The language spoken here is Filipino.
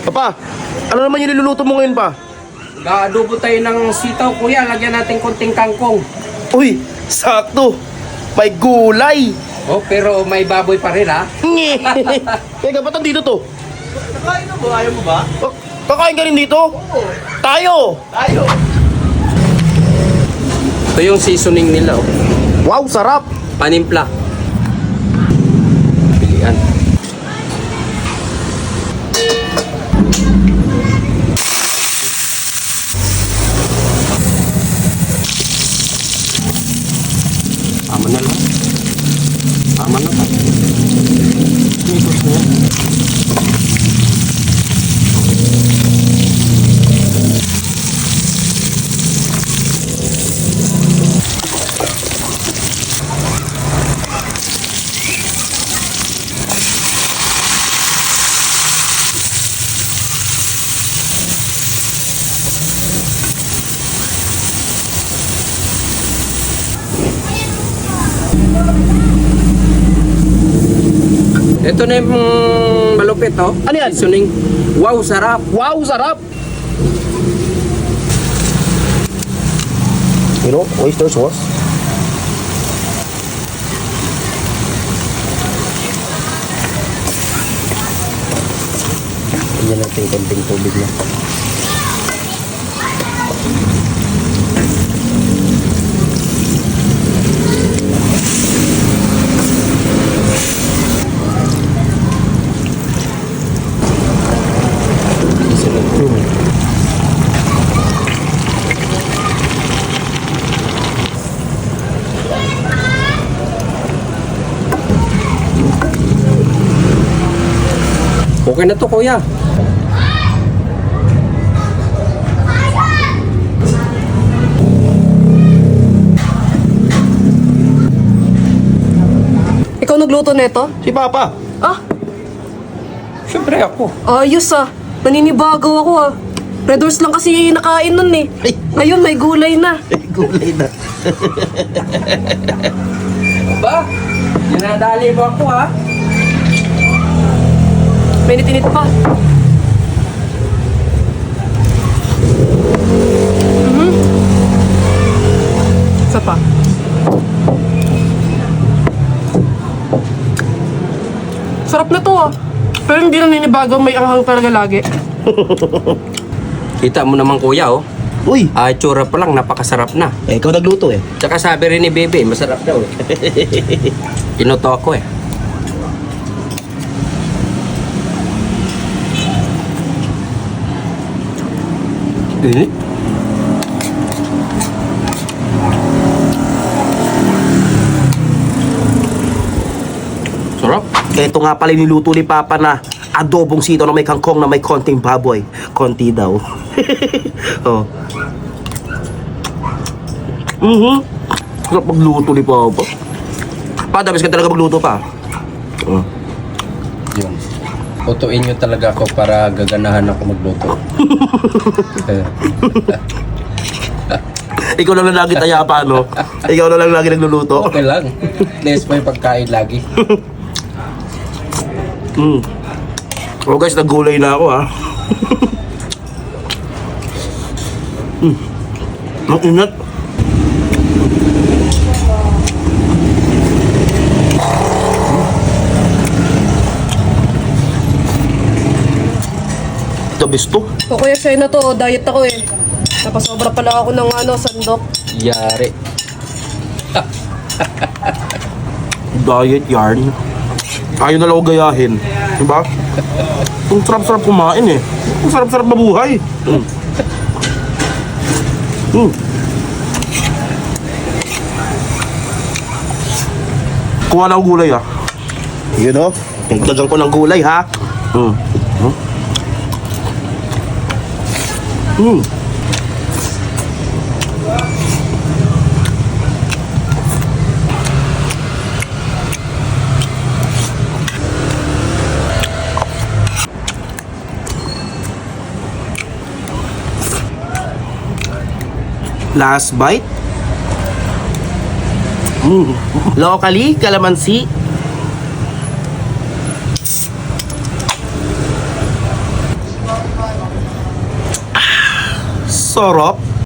Papa, ano naman yung niluluto mo ngayon pa? Gaadobo tayo ng sitaw, kuya. Lagyan natin konting kangkong. Uy, sakto. May gulay. Oh, pero may baboy pa rin, ha? Nge. Teka, ba't dito to? Nakain na ba? Ayaw mo ba? Kakain ka rin dito? Tayo! Tayo. Ito yung seasoning nila, oh. Wow, sarap! Panimpla. Pilihan. Tama na lang. Tama na lang. Ikot na. Ito na yung malupit, oh. Ano yan? Seasoning. Wow, sarap. Wow, sarap! You know, oyster sauce. Tingnan natin konting tubig na. Okay na to, kuya. Ikaw nagluto nito? Si Papa. Ah, Siyempre ako. ayos ah. Naninibago ako ah. Red Horse lang kasi nakain nun eh. Ay. Ngayon may gulay na. Gulay na. Ba? Dinadali mo ako, ha? May nitinit pa. Isa pa. Sarap na to ah. Pero hindi naninibago, may anghang talaga lagi. Kita mo naman, kuya, oh. Uy, Tsura pa lang, napakasarap na. ikaw nagluto eh. Tsaka sabi rin ni Bebe, masarap daw, eh. Inuto ako, eh. Eh? Sarap. Ito nga pala yung niluto ni Papa na adobong sitaw na may kangkong na may konting baboy. Konti daw. Oh. Sarap magluto ni Papa. Pa, damis ka talaga magluto pa. Oh. Yun. Tutuin nyo talaga ako para gaganahan ako magluto. Ikaw na lang lagi tayapa, no? Ikaw na lang lagi nagluluto. Okay lang. Des pa yung pagkain lagi. Oh guys, nagulay na ako, ha? Ang inat. The best to. O kuya, siya na to. Diet ako eh. Napasobra pala ako ng sandok. Yari. Diet yarn. Ayaw na lang ako gayahin. Diba? Ang sarap-sarap kumain eh. Ang sarap-sarap mabuhay. Kuha na ako gulay ah. Yun o. Nagdagan ko ng gulay ha. Last bite. Locally, calamansi. Sarap.